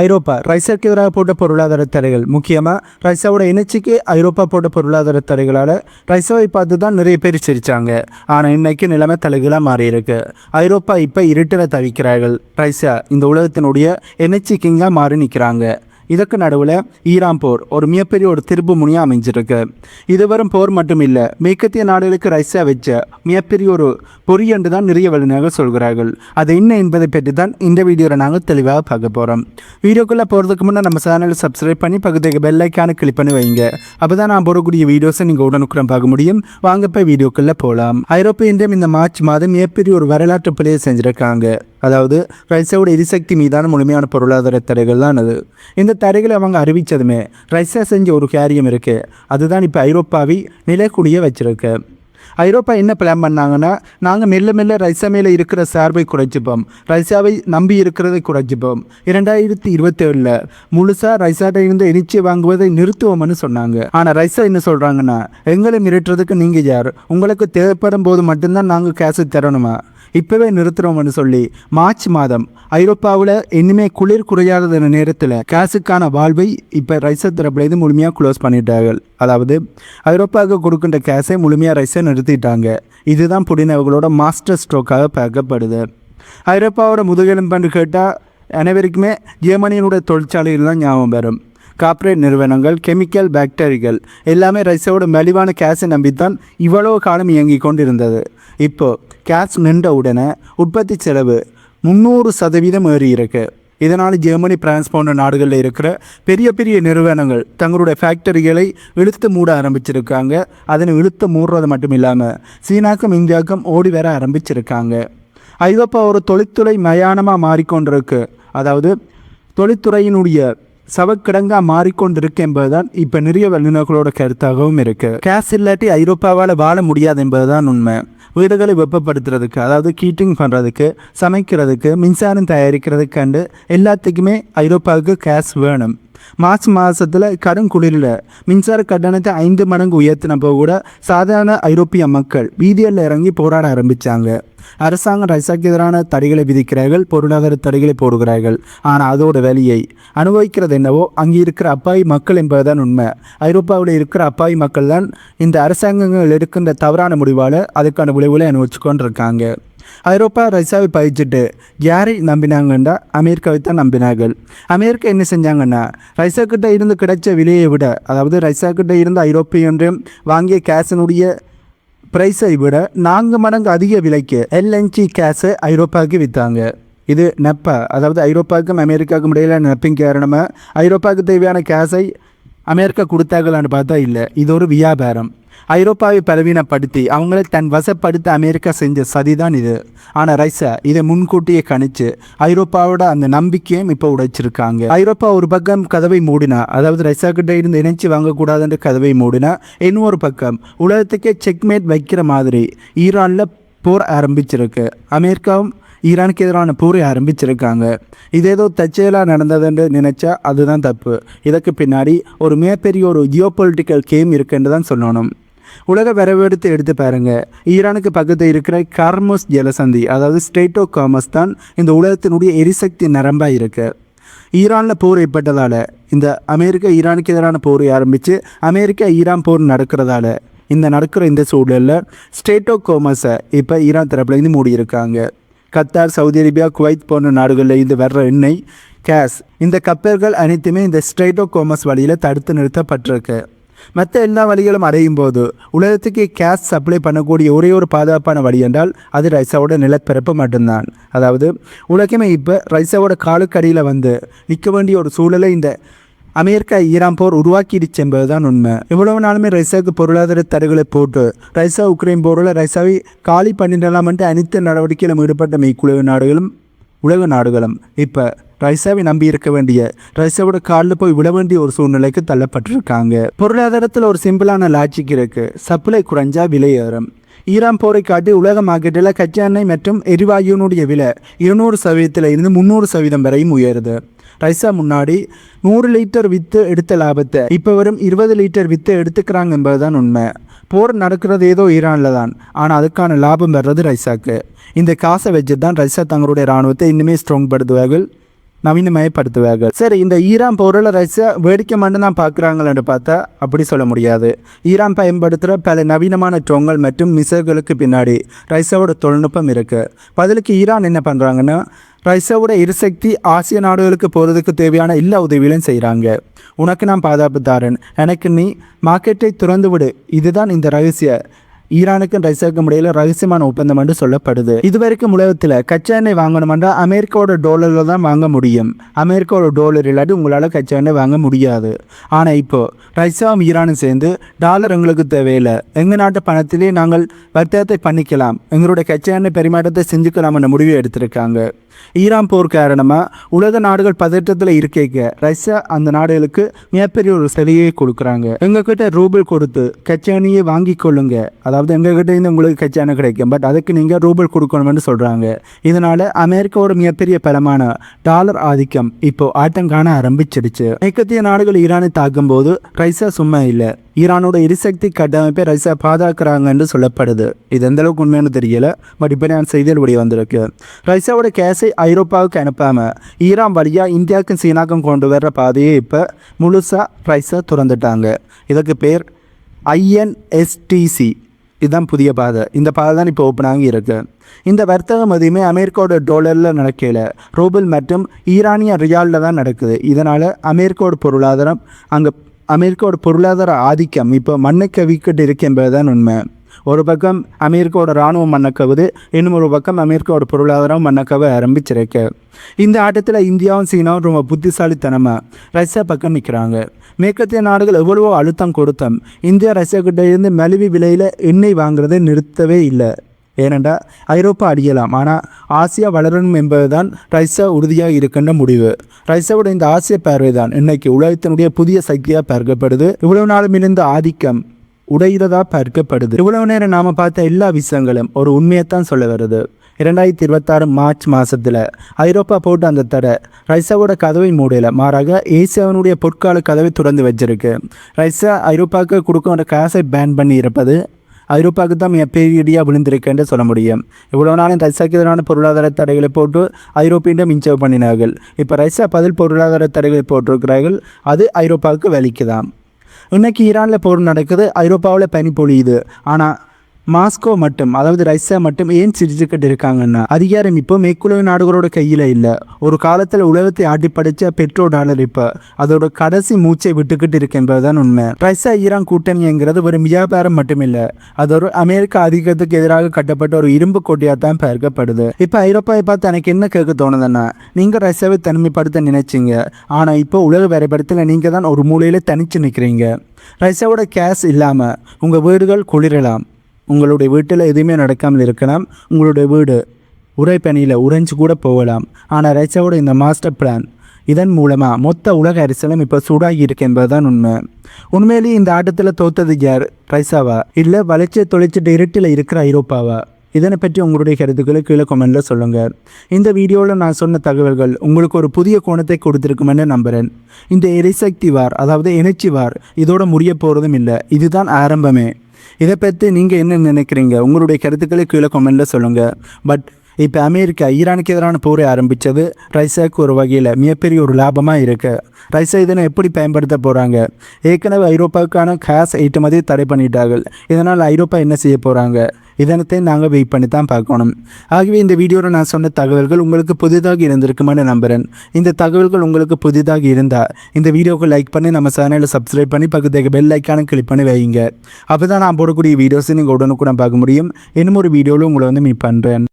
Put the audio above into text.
ஐரோப்பா ரஷ்யாவுக்கு எதிராக போட்ட பொருளாதார தடைகள், முக்கியமாக ரஷ்யாவோட இணைச்சிக்கு ஐரோப்பா போட்ட பொருளாதார தடைகளால் ரஷ்யாவை பார்த்து தான் நிறைய பேர் சிரித்தாங்க. ஆனால் இன்னைக்கு நிலைமை தலைகளாக மாறியிருக்கு. ஐரோப்பா இப்போ இருட்டில் தவிக்கிறார்கள். ரஷ்யா இந்த உலகத்தினுடைய இணைச்சி கிங்காக மாறி நிற்கிறாங்க. இதற்கு நடுவில் ஈரான் போர் ஒரு மிகப்பெரிய ஒரு திருப்பு முனையாக அமைஞ்சிருக்கு. இது வரும் போர் மட்டும் இல்லை, மேற்கத்திய நாடுகளுக்கு ரஷ்யா வச்ச மிகப்பெரிய ஒரு பொறி என்று தான் நிறைய வல்லுநர்கள் சொல்கிறார்கள். அது என்ன என்பதை பற்றி தான் இந்த வீடியோவில் நாங்கள் தெளிவாக பார்க்க போகிறோம். வீடியோக்குள்ளே போகிறதுக்கு முன்னே நம்ம சேனலை சப்ஸ்கிரைப் பண்ணி பக்கத்துக்கு பெல் ஐக்கானை கிளிக் பண்ணி வைங்க. அப்போ தான் நான் போடக்கூடிய வீடியோஸை நீங்கள் உடனுக்குடன் பார்க்க முடியும். வாங்க போய் வீடியோக்குள்ளே போகலாம். ஐரோப்பிய ஒன்றியம் இந்த மார்ச் மாதம் மிகப்பெரிய ஒரு வரலாற்று பிழையை செஞ்சுருக்காங்க. அதாவது ரஷ்யாவோட எரிசக்தி மீதான முழுமையான பொருளாதார தடைகள் தான் அது. இந்த தடைகளை அவங்க அறிவித்ததுமே ரஷ்யா செஞ்ச ஒரு காரியம் இருக்குது. அதுதான் இப்போ ஐரோப்பாவை நிலைக்குடிய வச்சிருக்கு. ஐரோப்பா என்ன பிளான் பண்ணாங்கன்னா, நாங்கள் மெல்ல மெல்ல ரஷ்யா மேலே இருக்கிற சார்பை குறைச்சிப்போம், ரஷ்யாவை நம்பி இருக்கிறதை குறைச்சிப்போம், 2027 முழுசாக ரஷ்யாட்ட இருந்து எரிச்சி வாங்குவதை நிறுத்துவோம்னு சொன்னாங்க. ஆனால் ரஷ்யா என்ன சொல்கிறாங்கன்னா, எங்களை மிரட்டுறதுக்கு நீங்கள் யார், உங்களுக்கு தேவைப்படும் போது மட்டும்தான் நாங்கள் கேஸு தரணுமா, இப்போவே நிறுத்துகிறோம்னு சொல்லி மார்ச் மாதம் ஐரோப்பாவில் இனிமேல் குளிர் குறையாத நேரத்தில் கேஸுக்கான வாழ்வை இப்போ ரஷ்யா தரப்புலேருந்து முழுமையாக க்ளோஸ் பண்ணிட்டார்கள். அதாவது ஐரோப்பாவுக்கு கொடுக்கின்ற கேஸை முழுமையாக ரஷ்யா நிறுத்திட்டாங்க. இதுதான் புடின் அவர்களோட மாஸ்டர் ஸ்ட்ரோக்காக பார்க்கப்படுது. ஐரோப்பாவோட முதுகெலும்பு கேட்டால் அனைவருக்குமே ஜெர்மனியினுடைய தொழிற்சாலைகள் தான் ஞாபகம் வரும். கார்ப்பரேட் நிறுவனங்கள், கெமிக்கல், பாக்டீரிகள் எல்லாமே ரஷ்யாவோட மலிவான கேஸை நம்பித்தான் இவ்வளோ காலம் இயங்கி கொண்டிருந்தது. இப்போது கேஸ் நின்ற உடனே உற்பத்தி செலவு 300% ஏறி இருக்கு. இதனால் ஜெர்மனி, பிரான்ஸ் போன்ற நாடுகளில் இருக்கிற பெரிய பெரிய நிறுவனங்கள் தங்களுடைய ஃபேக்டரிகளை இழுத்து மூட ஆரம்பிச்சிருக்காங்க. அதனை இழுத்து மூடுறது மட்டும் இல்லாமல் சீனாக்கும் இந்தியாவுக்கும் ஓடி வர ஆரம்பிச்சிருக்காங்க. ஐரோப்பா ஒரு தொழில்துறை மயானமாக மாறிக்கொண்டிருக்கு. அதாவது தொழில்துறையினுடைய சவக்கிடங்காக மாறிக்கொண்டிருக்கு என்பதுதான் இப்போ நிறைய வல்லுநர்களோட கருத்தாகவும் இருக்குது. கேஸ் இல்லாட்டி ஐரோப்பாவால் வாழ முடியாது என்பதுதான் உண்மை. வீடுகளை வெப்பப்படுத்துறதுக்கு, அதாவது ஹீட்டிங் பண்ணுறதுக்கு, சமைக்கிறதுக்கு, மின்சாரம் தயாரிக்கிறதுக்காண்டு எல்லாத்துக்குமே ஐரோப்பாவுக்கு கேஸ் வேணும். மார்ச் மாதத்தில் கருங்குளிரில் மின்சார கட்டணத்தை 5 மடங்கு உயர்த்தினப்போ கூட சாதாரண ஐரோப்பிய மக்கள் வீதியில் இறங்கி போராட ஆரம்பித்தாங்க. அரசாங்கம் ரஷ்யாவுக்கு எதிரான தடைகளை விதிக்கிறார்கள், பொருளாதார தடைகளை போடுகிறார்கள். ஆனால் அதோட வேலையை அனுபவிக்கிறது என்னவோ அங்கே இருக்கிற அப்பாவி மக்கள் என்பதுதான் உண்மை. ஐரோப்பாவில் இருக்கிற அப்பாவி மக்கள் தான் இந்த அரசாங்கங்கள் எடுக்கின்ற தவறான முடிவால் அதுக்கான விளைவுகளை அனுபவிச்சு கொண்டிருக்காங்க. ஐரோப்பா ரஷ்யாவை பயிற்சிட்டு யாரை நம்பினாங்கன்னா அமெரிக்காவை தான் நம்பினார்கள். அமெரிக்கா என்ன செஞ்சாங்கன்னா, ரஷ்யாக்கிட்ட இருந்து கிடைச்ச விலையை விட, அதாவது ரஷ்யாக்கிட்ட இருந்து ஐரோப்பிய ஒன்றியம் வாங்கிய கேஸினுடைய ப்ரைஸை விட 4 மடங்கு அதிக விலைக்கு LNG கேஸை ஐரோப்பாவுக்கு விற்றாங்க. இது நெப்பா, அதாவது ஐரோப்பாவுக்கும் அமெரிக்காவுக்கும் இடையில நெப்பிங் காரணமாக ஐரோப்பாவுக்கு தேவையான கேஸை அமெரிக்கா கொடுத்தாங்களான்னு பார்த்தா இல்லை. இது ஒரு வியாபாரம். ஐரோப்பாவை பலவீனப்படுத்தி அவங்களை தன் வசப்படுத்த அமெரிக்கா செஞ்ச சதிதான் இது. ஆனால் ரஷ்யா இதை முன்கூட்டியே கணிச்சு ஐரோப்பாவோட அந்த நம்பிக்கையும் இப்போ உடைச்சிருக்காங்க. ஐரோப்பா ஒரு பக்கம் கதவை மூடினா, அதாவது ரஷ்யா கிட்ட இருந்து இணைச்சி வாங்கக்கூடாதுன்ற கதவை மூடினா, இன்னொரு பக்கம் உலகத்துக்கே செக்மேட் வைக்கிற மாதிரி ஈரானில் போர் ஆரம்பிச்சிருக்கு. அமெரிக்காவும் ஈரானுக்கு எதிரான போரை ஆரம்பிச்சிருக்காங்க. இது ஏதோ தற்செயலாக நடந்ததுன்னு நினச்சா அதுதான் தப்பு. இதற்கு பின்னாடி ஒரு மிகப்பெரிய ஒரு ஜியோபொலிட்டிக்கல் கேம் இருக்குன்னு தான் சொல்லணும். உலக வரவெடுத்து எடுத்து பாருங்கள். ஈரானுக்கு பக்கத்தில் இருக்கிற கார்மோஸ் ஜலசந்தி, அதாவது ஸ்ட்ரெய்ட் ஆஃப் ஹார்மஸ் தான் இந்த உலகத்தினுடைய எரிசக்தி நரம்பாக இருக்குது. ஈரானில் போர் ஏற்பட்டதால் இந்த அமெரிக்கா ஈரானுக்கு எதிரான போரை ஆரம்பித்து அமெரிக்கா ஈரான் போர் நடக்கிறதால இந்த சூழலில் ஸ்ட்ரெய்ட் ஆஃப் ஹார்மஸை இப்போ ஈரான் தரப்புலேருந்து மூடியிருக்காங்க. கத்தார், சவுதி அரேபியா, குவைத் போன்ற நாடுகளில் இருந்து வர்ற எண்ணெய், கேஸ், இந்த கப்பல்கள் அனைத்துமே இந்த ஸ்ட்ரெய்ட் ஆஃப் ஹார்மஸ் வழியில் தடுத்து நிறுத்தப்பட்டிருக்கு. மற்ற எல்லா வழிகளும் அடையும் போது உலகத்துக்கு கேஸ் சப்ளை பண்ணக்கூடிய ஒரே ஒரு பாதுகாப்பான வழி என்றால் அது ரஷ்யாவோட நிலப்பரப்பு மட்டும்தான். அதாவது உலகமே இப்போ ரஷ்யாவோட காலுக்கடியில் வந்து நிற்க வேண்டிய ஒரு சூழலை இந்த அமெரிக்கா ஈரான் போர் உருவாக்கிடுச்சு என்பது தான் உண்மை. இவ்வளவு நாளுமே ரஷ்யாவுக்கு பொருளாதார தடைகளை போட்டு ரஷ்யா உக்ரைன் போரில் ரஷ்யாவை காலி பண்ணிடலாம்ட்டு அனைத்து நடவடிக்கையிலும் ஈடுபட்ட உலக நாடுகளும் இப்போ ரஷ்யாவை நம்பி இருக்க வேண்டிய, ரஷ்யாவோட காலில் போய் விட வேண்டிய ஒரு சூழ்நிலைக்கு தள்ளப்பட்டிருக்காங்க. பொருளாதாரத்தில் ஒரு சிம்பிளான லாஜிக் இருக்குது. சப்ளை குறைஞ்சா விலை ஏறும். ஈரான் போரை காட்டி உலக மார்க்கெட்டில் கச்சா எண்ணெய் மற்றும் எரிவாயுனுடைய விலை 200% இருந்து 300% வரையும் உயருது. ரஷ்யா முன்னாடி 100 லிட்டர் விற்று எடுத்த லாபத்தை இப்போ வரும் 20 லிட்டர் விற்று எடுத்துக்கிறாங்க என்பதுதான் உண்மை. போர் நடக்கிறது ஏதோ ஈரானில் தான், ஆனால் அதுக்கான லாபம் வர்றது ரஷ்யாவுக்கு. இந்த காசை வச்சு தான் ரஷ்யா தங்களுடைய இராணுவத்தை இன்னுமே ஸ்ட்ராங் படுத்துவார்கள். நவீனமயப்படுத்துவார்கள். சரி, இந்த ஈரான் போரில் ரஷ்யா வேடிக்கை மட்டும்தான் பார்க்குறாங்கன்னு பார்த்தா அப்படி சொல்ல முடியாது. ஈரான் பயன்படுத்துகிற பல நவீனமான ட்ரோன்கள் மற்றும் மிசைல்களுக்கு பின்னாடி ரஷ்யாவோட தொழில்நுட்பம் இருக்குது. பதிலுக்கு ஈரான் என்ன பண்ணுறாங்கன்னா, ரஷ்யாவோட எரிசக்தி ஆசிய நாடுகளுக்கு போகிறதுக்கு தேவையான எல்லா உதவிகளையும் செய்கிறாங்க. உனக்கு நான் பாதுகாப்பு தாரேன், எனக்கு நீ மார்க்கெட்டை திறந்து விடு. இதுதான் இந்த ரகசிய ஈரானுக்கும் ரஷ்யாவுக்கும் இடையில ரகசியமான ஒப்பந்தம் என்று சொல்லப்படுது. இதுவரைக்கும் உலகத்தில் கச்சா எண்ணெய் வாங்கணுமென்றா அமெரிக்காவோட டாலரில் தான் வாங்க முடியும். அமெரிக்காவோட டாலர் இல்லாட்டி உங்களால் கச்சா எண்ணெய் வாங்க முடியாது. ஆனால் இப்போது ரஷ்யாவும் ஈரானும் சேர்ந்து டாலர் எங்களுக்கு தேவையில்லை, எங்கள் நாட்டு பணத்திலே நாங்கள் வர்த்தகத்தை பண்ணிக்கலாம், எங்களுடைய கச்சா எண்ணெய் பரிமாற்றத்தை செஞ்சுக்கலாம் என்ற முடிவை எடுத்திருக்காங்க. ஈரான் போர் காரணமாக உலக நாடுகள் பதற்றத்தில் இருக்க ரஷ்யா அந்த நாடுகளுக்கு மிகப்பெரிய ஒரு சலுகையை கொடுக்குறாங்க. எங்ககிட்ட ரூபிள் கொடுத்து கச்சா எண்ணெயை வாங்கி கொள்ளுங்க, அதாவது எங்ககிட்ட இருந்து உங்களுக்கு கச்சா எண்ணெய் கிடைக்கும், பட் அதுக்கு நீங்கள் ரூபிள் கொடுக்கணும்னு சொல்கிறாங்க. இதனால் அமெரிக்காவோட மிகப்பெரிய பலமான டாலர் ஆதிக்கம் இப்போ ஆட்டம் காண ஆரம்பிச்சிடுச்சு. மேற்கத்திய நாடுகள் ஈரானை தாக்கும் போது ரஷ்யா சும்மா இல்லை, ஈரானோட எரிசக்தி கட்டமைப்பை ரஷ்யா பாதுகாக்கிறாங்கன்னு சொல்லப்படுது. இது எந்த அளவுக்கு உண்மைன்னு தெரியல, பட் இப்போ நான் செய்தியில் வெளியே வந்திருக்கு. ரஷ்யாவோட கேஸை ஐரோப்பாவுக்கு அனுப்பாமல் ஈரான் வழியாக இந்தியாவுக்கும் சீனாக்கும் கொண்டு வர்ற பாதையை இப்போ முழுசாக ரஷ்யா திறந்துட்டாங்க. இதுக்கு பேர் INSTC. இதுதான் புதிய பாதை. இந்த பாதை தான் இப்போ ஓப்பன் ஆகி இருக்கு. இந்த வர்த்தகம் எதுவுமே அமெரிக்காவோட டாலரில் நடக்கல, ரூபிள் மற்றும் ஈரானிய ரியாலில் தான் நடக்குது. இதனால் அமெரிக்காவோட பொருளாதார ஆதிக்கம் இப்போ மண்ணை கவிக்கிட்டு இருக்கு என்பது தான் உண்மை. ஒரு பக்கம் அமெரிக்காவோட இராணுவம் மண்ணக்கவுது, இன்னும் ஒரு பக்கம் அமெரிக்காவோட பொருளாதாரம் மண்ணக்கவ ஆரம்பிச்சிருக்கு. இந்த ஆட்டத்தில் இந்தியாவும் சீனாவும் ரொம்ப புத்திசாலித்தனமாக ரஷ்யா பக்கம் நிற்கிறாங்க. மேற்கத்திய நாடுகள் எவ்வளவோ அழுத்தம் கொடுத்தோம், இந்தியா ரஷ்யா கிட்ட இருந்து மலிவு விலையில் எண்ணெய் வாங்குறதை நிறுத்தவே இல்லை. ஏனெண்டா ஐரோப்பா அடியலாம், ஆனால் ஆசியா வளரணும் என்பது தான் ரஷ்யா உறுதியாக இருக்கின்ற முடிவு. ரஷ்யாவோட இந்த ஆசிய பார்வை தான் இன்னைக்கு உலகத்தினுடைய புதிய சக்தியாக பார்க்கப்படுது. இவ்வளவு நாளும் இருந்த ஆதிக்கம் உடையிறதா பார்க்கப்படுது. இவ்வளவு நேரம் நாம் பார்த்த எல்லா விஷயங்களும் ஒரு உண்மையைத்தான் சொல்ல வருது. 2026 மார்ச் மாதத்தில் ஐரோப்பா போட்டு அந்த தடை ரஷ்யாவோட கதவை மூடையில், மாறாக ஏசியாவினுடைய பொற்கால கதவை திறந்து வச்சிருக்கு. ரஷ்யா ஐரோப்பாவுக்கு கொடுக்கிற காசை பேன் பண்ணி இருப்பது ஐரோப்பாவுக்கு தான் மிகப்பெரியடியாக விழுந்திருக்குன்னு சொல்ல முடியும். இவ்வளோ நாளும் ரஷ்யாவுக்கு எதிரான பொருளாதார தடைகளை போட்டு ஐரோப்பியிடம் இன்சர்வ் பண்ணினார்கள். இப்போ ரஷ்யா பதில் பொருளாதார தடைகளை போட்டிருக்கிறார்கள், அது ஐரோப்பாவுக்கு வலிக்குதான். இன்றைக்கி ஈரானில் போர் நடக்குது, ஐரோப்பாவில் பனி பொழியுது. ஆனால் மாஸ்கோ மட்டும், அதாவது ரஷ்யா மட்டும் ஏன் சிரிச்சுக்கிட்டு இருக்காங்கன்னா, அதிகாரம் இப்போ மேற்குலக நாடுகளோட கையில் இல்லை. ஒரு காலத்தில் உலகத்தை ஆட்டி படைச்ச பெட்ரோ டாலர் இப்போ அதோட கடைசி மூச்சை விட்டுக்கிட்டு இருக்கு என்பதுதான் உண்மை. ரஷ்யா ஈரான் கூட்டணிங்கிறது ஒரு வியாபாரம் மட்டுமில்லை, அது ஒரு அமெரிக்க அதிகாரத்துக்கு எதிராக கட்டப்பட்ட ஒரு இரும்பு கோட்டையாக தான் பார்க்கப்படுது. இப்போ ஐரோப்பாவை பார்த்து எனக்கு என்ன கேட்க தோணுதுன்னா, நீங்கள் ரஷ்யாவை தனிமைப்படுத்த நினைச்சிங்க, ஆனால் இப்போ உலக வரைபடத்தில் நீங்கள் தான் ஒரு மூலையில் தனிச்சு நிற்கிறீங்க. ரஷ்யாவோட கேஸ் இல்லாமல் உங்கள் வீடுகள் குளிரலாம், உங்களுடைய வீட்டில் எதுவுமே நடக்காமல் இருக்கலாம், உங்களுடைய வீடு உரைப்பணியில் உறைஞ்சு கூட போகலாம். ஆனால் ரஷ்யாவோட இந்த மாஸ்டர் பிளான், இதன் மூலமாக மொத்த உலக அரசியலும் இப்போ சூடாகி இருக்கு என்பதுதான் உண்மை. உண்மையிலேயே இந்த ஆட்டத்தில் தோத்தது யார், ரஷ்யாவா இல்லை வளர்ச்சியை தொலைச்சிட்டு இருட்டில் இருக்கிற ஐரோப்பாவா? இதனை பற்றி உங்களுடைய கருத்துக்களை கீழே கமெண்டில் சொல்லுங்கள். இந்த வீடியோவில் நான் சொன்ன தகவல்கள் உங்களுக்கு ஒரு புதிய கோணத்தை கொடுத்துருக்குமென்னு நம்புகிறேன். இந்த எரிசக்தி வார், அதாவது எனர்ஜி வார், இதோட முடிய போகிறதும் இல்லை, இதுதான் ஆரம்பமே. இதை பற்றி நீங்கள் என்ன நினைக்கிறீங்க? உங்களுடைய கருத்துக்களை கீழே கமெண்டில் சொல்லுங்கள். பட் இப்போ அமெரிக்கா ஈரானுக்கு எதிரான போரை ஆரம்பித்தது ரஷ்யாவுக்கு ஒரு வகையில் மிகப்பெரிய ஒரு லாபமாக இருக்குது. ரஷ்யா இதனை எப்படி பயன்படுத்த போகிறாங்க? ஏற்கனவே ஐரோப்பாவுக்கான கேஸ் ஏற்றுமதி தடை பண்ணிட்டார்கள். இதனால் ஐரோப்பா என்ன செய்ய போகிறாங்க? இதனத்தை நாங்கள் வெயிட் பண்ணி தான் பார்க்கணும். ஆகவே இந்த வீடியோவில் நான் சொன்ன தகவல்கள் உங்களுக்கு புதிதாக இருந்திருக்குமென்னு நம்புகிறேன். இந்த தகவல்கள் உங்களுக்கு புதிதாக இருந்தால் இந்த வீடியோவுக்கு லைக் பண்ணி நம்ம சேனலில் சப்ஸ்கிரைப் பண்ணி பக்கத்துக்கு பெல் ஐக்கானை கிளிக் பண்ணி வைங்க. அப்போ தான் நான் போடக்கூடிய வீடியோஸை நீங்கள் உடனுக்குடன் பார்க்க முடியும். இன்னும் ஒரு வீடியோவில் உங்களை மீட் பண்ணுறேன்.